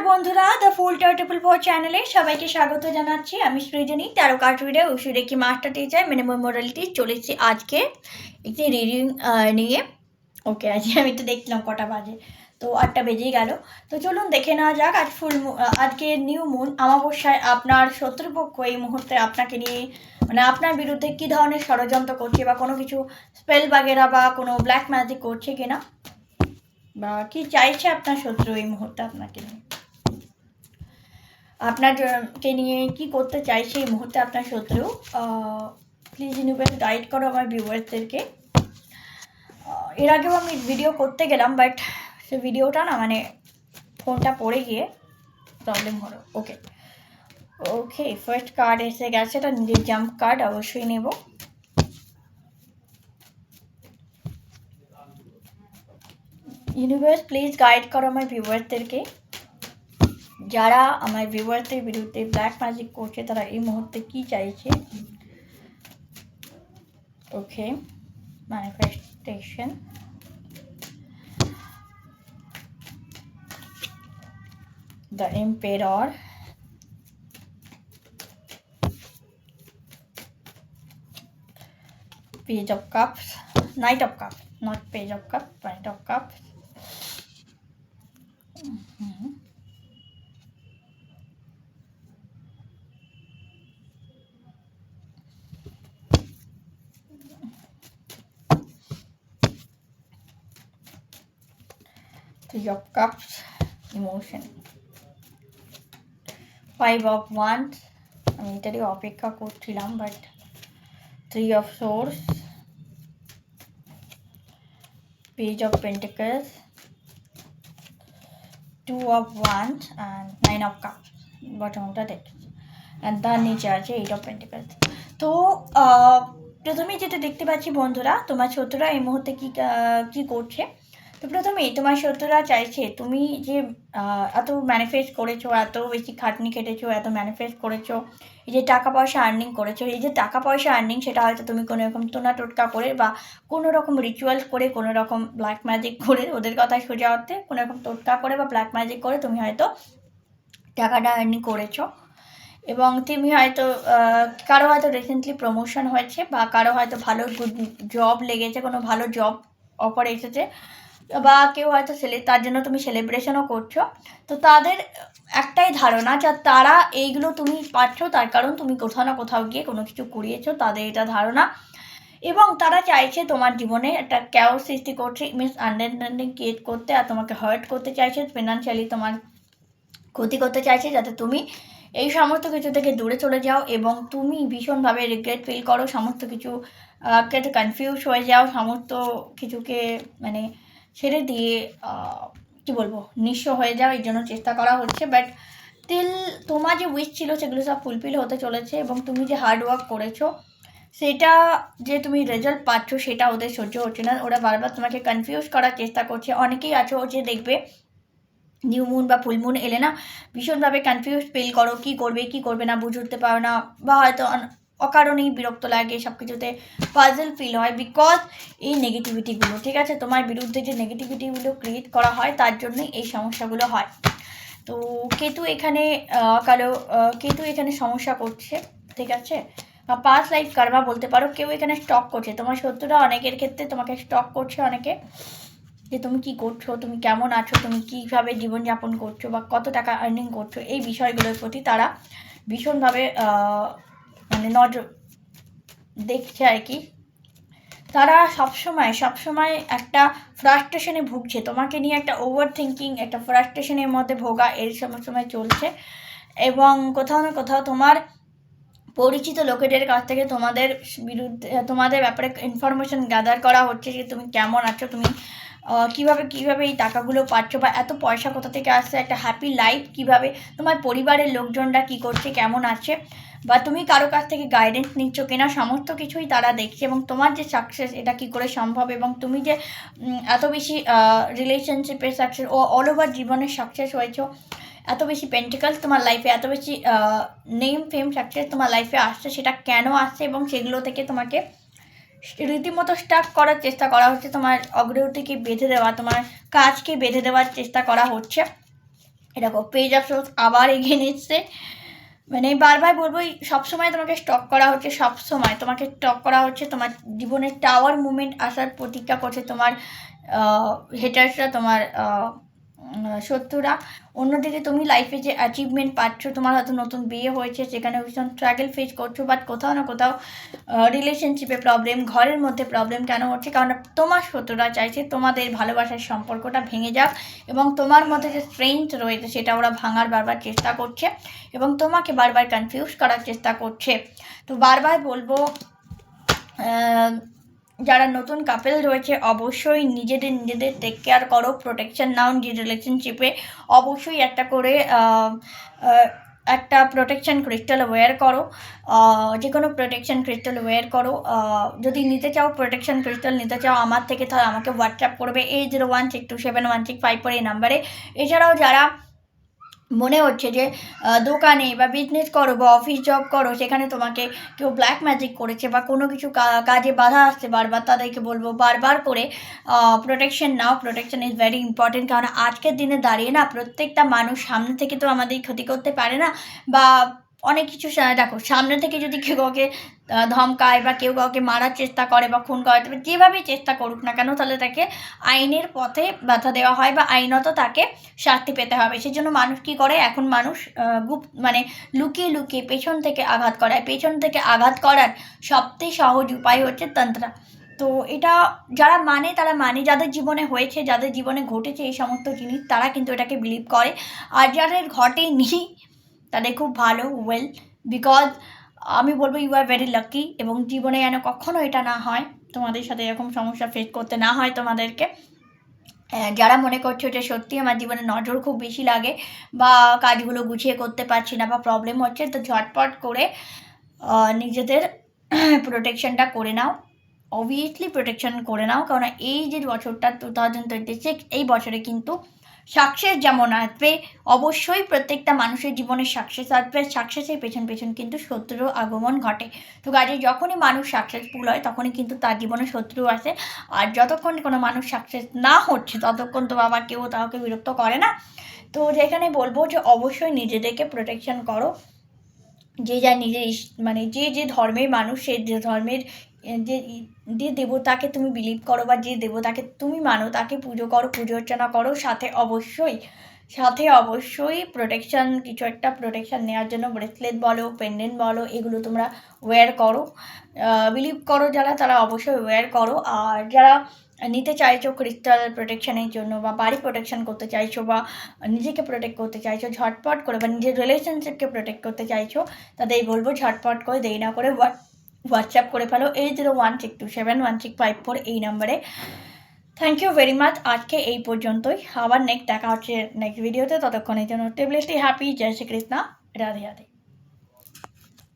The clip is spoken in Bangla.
বন্ধুরা, দ্য ফুল টার্টেবল ফর চ্যানেলে সবাইকে স্বাগত জানাচ্ছি। আমি Srijani, tarot card reader, Usui Reiki master teacher, minimum morality. চলেছি আজকে একটি রিডিং নিয়ে। ওকে, আজকে আমি তো দেখলাম কটা বাজে, তো 8টা বেজেই গেল। তো চলুন দেখে নেওয়া যাক আজকে নিউ মুন অমাবস্যায় আপনার শত্রুপক্ষ এই মুহূর্তে আপনাকে নিয়ে আপনার বিরুদ্ধে কী ধরনের ষড়যন্ত্র করছে, বা কোনো কিছু স্পেল বাগেরা বা কোনো ব্ল্যাক ম্যাজিক করছে কিনা, বা কি চাইছে আপনার শত্রু এই মুহূর্তে আপনাকে নিয়ে, আপনাকে নিয়ে কি করতে চাইছে এই মুহূর্তে আপনার শত্রু। প্লিজ ইউনিভার্স গাইড করো আমার ভিউয়ার্সদেরকে। এর আগেও আমি ভিডিও করতে গেলাম, বাট সে ভিডিওটা না ফোনটা পড়ে গিয়ে প্রবলেম হলো। ওকে ওকে, ফার্স্ট কার্ড এসে গেছে, এটা নিজের জাম্প কার্ড অবশ্যই নেব। ইউনিভার্স প্লিজ গাইড করো আমার ভিউয়ার্সদেরকে, যারা আমার ভিউয়ার্সদের বিরুদ্ধে ব্ল্যাক ম্যাজিক করছে তারা এই মুহূর্তে কি চাইছে। Okay, manifestation, the emperor, Page of Cups, Knight of Cups, not Page of Cups, Knight of Cups. Three of Cups, emotion. Five of Wands, আমি এটারই অপেক্ষা করছিলাম, but Three of Swords, Page of Pentacles, Two of Wands and Nine of Cups, বটমটা দেখছি, and তার নিচে আছে Eight of Pentacles. তো প্রথমেই যেটা দেখতে পাচ্ছি বন্ধুরা, তোমার শত্রুরা এই মুহূর্তে কি করছে। তো প্রথমেই তোমার শত্রুরা চাইছে তুমি যে এত ম্যানিফেস্ট করেছো, এত বেশি খাটনি খেটেছো, এত ম্যানিফেস্ট করেছো, এই যে টাকা পয়সা আর্নিং করেছো, এই যে টাকা পয়সা আর্নিং, সেটা হয়তো তুমি কোনো রকম টোনা টোটকা করে বা কোনো রকম রিচুয়ালস করে, কোনো রকম ব্ল্যাক ম্যাজিক করে, ওদের কথায় সোজা অর্থে কোনো রকম টোটকা করে বা ব্ল্যাক ম্যাজিক করে তুমি হয়তো টাকাটা আর্নিং করেছো। এবং তুমি হয়তো কারো হয়তো রিসেন্টলি প্রমোশন হয়েছে, বা কারো হয়তো ভালো গুড জব লেগেছে, কোনো ভালো জব অফার এসেছে, বা কেউ হয়তো তার জন্য তুমি সেলিব্রেশনও করছো। তো তাদের একটাই ধারণা যে তারা এইগুলো তুমি পাচ্ছ তার কারণ তুমি কোথাও না কোথাও গিয়ে কোনো কিছু করিয়েছো, তাদের এটা ধারণা। এবং তারা চাইছে তোমার জীবনে একটা ক্যাওস সৃষ্টি করছে, মিসআন্ডারস্ট্যান্ডিং ক্রিয়েট করতে, আর তোমাকে হার্ট করতে চাইছে, ফিনান্সিয়ালি তোমার ক্ষতি করতে চাইছে, যাতে তুমি এই সমস্ত কিছু থেকে দূরে চলে যাও এবং তুমি ভীষণভাবে রিগ্রেট ফিল করো, সমস্ত কিছু কনফিউজ হয়ে যাও, সমস্ত কিছুকে ছেড়ে দিয়ে কী বলবো, নিঃস্ব হয়ে যাও, এই জন্য চেষ্টা করা হচ্ছে। বাট স্টিল তোমার যে উইশ ছিল সেগুলো সব ফুলফিল হতে চলেছে, এবং তুমি যে হার্ড ওয়ার্ক করেছো সেটা যে তুমি রেজাল্ট পাচ্ছ সেটা ওদের সহ্য হচ্ছে না, ওরা বারবার তোমাকে কনফিউজ করার চেষ্টা করছে। অনেকেই আছো যে দেখবে নিউ মুন বা ফুল মুন এলে না ভীষণভাবে কনফিউজ ফিল করো, কী করবে কী করবে না বুঝে উঠতে পারো না, বা হয়তো অকারণেই বিরক্ত লাগে, সব কিছুতে পাজল ফিল হয়, বিকজ এই নেগেটিভিটিগুলো, ঠিক আছে, তোমার বিরুদ্ধে যে নেগেটিভিটিগুলো ক্রিয়েট করা হয় তার জন্যই এই সমস্যাগুলো হয়। তো কেতু এখানে সমস্যা করছে, ঠিক আছে, বা পাস্ট লাইফ কার্মা বলতে পারো, কেউ এখানে স্টক করছে, তোমার শত্রুরা অনেকের ক্ষেত্রে তোমাকে স্টক করছে, অনেকে যে তুমি কি করছো, তুমি কেমন আছো, তুমি কীভাবে জীবনযাপন করছো, বা কত টাকা আর্নিং করছো, এই বিষয়গুলোর প্রতি তারা ভীষণভাবে নজর দেখছে আর কি। তারা সবসময় একটা ফ্রাস্ট্রেশনে ভুগছে, তোমাকে নিয়ে একটা ওভার থিঙ্কিং, একটা ফ্রাস্ট্রেশনের মধ্যে ভোগা এর সময় চলছে। এবং কোথাও না কোথাও তোমার পরিচিত লোকেদের কাছ থেকে তোমাদের বিরুদ্ধে, তোমাদের ব্যাপারে ইনফরমেশন গ্যাদার করা হচ্ছে যে তুমি কেমন আছো, তুমি কীভাবে এই টাকাগুলো পাচ্ছ, বা এত পয়সা কোথা থেকে আসছে, একটা হ্যাপি লাইফ কীভাবে, তোমার পরিবারের লোকজনরা কী করছে, কেমন আছে, বা তুমি কারো কাছ থেকে গাইডেন্স নিচ্ছ কিনা, সমস্ত কিছুই তারা দেখছে। এবং তোমার যে সাকসেস এটা কী করে সম্ভব, এবং তুমি যে এত বেশি রিলেশনশিপের সাকসেস ও অল ওভার জীবনের সাকসেস হয়েছো, এত বেশি পেন্টিকালস তোমার লাইফে, এত বেশি নেম ফেম সাকসেস তোমার লাইফে আসছে, সেটা কেন আসছে, এবং সেগুলো থেকে তোমাকে রীতিমতো স্টাক করার চেষ্টা করা হচ্ছে, তোমার অগ্রগতিকে বেঁধে দেওয়া, তোমার কাজকে বেঁধে দেওয়ার চেষ্টা করা হচ্ছে। দেখো পেজ অফ সোর্স আবার এগিয়ে নিচ্ছে, মানে বারবার বলবো সবসময় তোমাকে স্টক করা হচ্ছে, সবসময় তোমাকে স্টক করা হচ্ছে, তোমার জীবনে টাওয়ার মুভমেন্ট আসার প্রতীক্ষা করছে তোমার হেটার্সরা, তোমার শত্রুরা। অন্যদিকে তুমি লাইফে যে অ্যাচিভমেন্ট পাচ্ছ, তোমার হয়তো নতুন বিয়ে হয়েছে, সেখানে ভীষণ স্ট্রাগল ফেস করছো, বাট কোথাও না কোথাও রিলেশনশিপে প্রবলেম, ঘরের মধ্যে প্রবলেম কেন হচ্ছে? কারণ তোমার শত্রুরা চাইছে তোমাদের ভালোবাসার সম্পর্কটা ভেঙে যাক, এবং তোমার মধ্যে যে স্ট্রেংথ রয়েছে সেটা ওরা ভাঙার বারবার চেষ্টা করছে, এবং তোমাকে বারবার কনফিউজ করার চেষ্টা করছে। তো বারবার বলবো যারা নতুন কাপেল রয়েছে অবশ্যই নিজেদের টেক কেয়ার করো, প্রোটেকশন নাও নিজের রিলেশনশিপে। অবশ্যই একটা করে একটা প্রোটেকশন ক্রিস্টাল ওয়্যার করো, যে কোনো প্রোটেকশন ক্রিস্টাল ওয়্যার করো। যদি নিতে চাও প্রোটেকশন ক্রিস্টাল নিতে চাও আমার থেকে, তাহলে আমাকে হোয়াটসঅ্যাপ করবে 8016271654 এই নাম্বারে। এছাড়াও যারা মনে হচ্ছে যে দোকানে বা বিজনেস করো বা অফিস জব করো, সেখানে তোমাকে কেউ ব্ল্যাক ম্যাজিক করেছে বা কোনো কিছু কাজে বাধা আসছে বারবার, তাদেরকে বলবো বারবার করে protection now. Protection is very important, কারণ আজকের দিনে দাঁড়িয়ে না প্রত্যেকটা মানুষ সামনে থেকে তো আমাদের ক্ষতি করতে পারে না, বা অনেক কিছু দেখো সামনে থেকে যদি কেউ কাউকে ধমকায় বা কেউ কাউকে মারার চেষ্টা করে বা খুন করে, তবে যেভাবেই চেষ্টা করুক না কেন, তাহলে তাকে আইনের পথে বাধা দেওয়া হয় বা আইনত তাকে শাস্তি পেতে হবে। সেই জন্য মানুষ কী করে, এখন মানুষ মানে লুকিয়ে লুকিয়ে পেছন থেকে আঘাত করায়। পেছন থেকে আঘাত করার সবথেকে সহজ উপায় হচ্ছে তন্ত্রা। তো এটা যারা মানে তারা মানে, যাদের জীবনে হয়েছে, যাদের জীবনে ঘটেছে এই সমস্ত জিনিস, তারা কিন্তু এটাকে বিলিভ করে। আর যাদের ঘটেনি তাদের খুব ভালো, ওয়েল, বিকজ আমি বলবো ইউ আর ভেরি লাকি, এবং জীবনে যেন কখনো এটা না হয়, তোমাদের সাথে এরকম সমস্যা ফেস করতে না হয় তোমাদেরকে। যারা মনে করছো যে সত্যি আমার জীবনে নজর খুব বেশি লাগে বা কাজগুলো গুছিয়ে করতে পারছি না বা প্রবলেম হচ্ছে, তো ঝটপট করে নিজেদের প্রোটেকশনটা করে নাও, অবভিয়াসলি প্রোটেকশন করে নাও। কারণ এই যে বছরটা 2026, এই বছরে কিন্তু সাকসেস যেমন আসবে, অবশ্যই প্রত্যেকটা মানুষের জীবনে সাকসেস আসবে। সাকসেসের পেছন পেছন কিন্তু শত্রুর আগমন ঘটে। তো কাজে যখনই মানুষ সাকসেসফুল হয় তখনই কিন্তু তার জীবনে শত্রু আসে। আর যতক্ষণ কোনো মানুষ সাকসেস না হচ্ছে ততক্ষণ তো আবার কেউ তাকে বিরক্ত করে না। তো যেখানে বলবো যে অবশ্যই নিজেদেরকে প্রোটেকশন করো। যে যা নিজের মানে যে ধর্মের মানুষ, সে যে ধর্মের যে দেবতাকে তুমি বিলিভ করো বা যে দেবতাকে তুমি মানো তাকে পুজো করো, পুজো অর্চনা করো। সাথে অবশ্যই প্রোটেকশান, কিছু একটা প্রোটেকশান নেওয়ার জন্য ব্রেসলেট বলো, পেন্ডেন্ট বলো, এগুলো তোমরা ওয়্যার করো। বিলিভ করো যারা, তারা অবশ্যই ওয়্যার করো। আর যারা নিতে চাইছো ক্রিস্টাল প্রোটেকশানের জন্য বা বাড়ি প্রোটেকশান করতে চাইছো বা নিজেকে প্রোটেক্ট করতে চাইছো ঝটপট করে, বা নিজের রিলেশনশিপকে প্রোটেক্ট করতে চাইছো, তাদের বলবো ঝটপট করে, দেরি না করে হোয়াটসঅ্যাপ করে ফেলো 8016271654 এই নাম্বারে। থ্যাংক ইউ ভেরি মাচ, আজকে এই পর্যন্তই। আবার নেক্সট দেখা হচ্ছে নেক্সট ভিডিওতে। ততক্ষণের জন্য স্টে হ্যাপি। জয় শ্রীকৃষ্ণ, রাধে রাধে।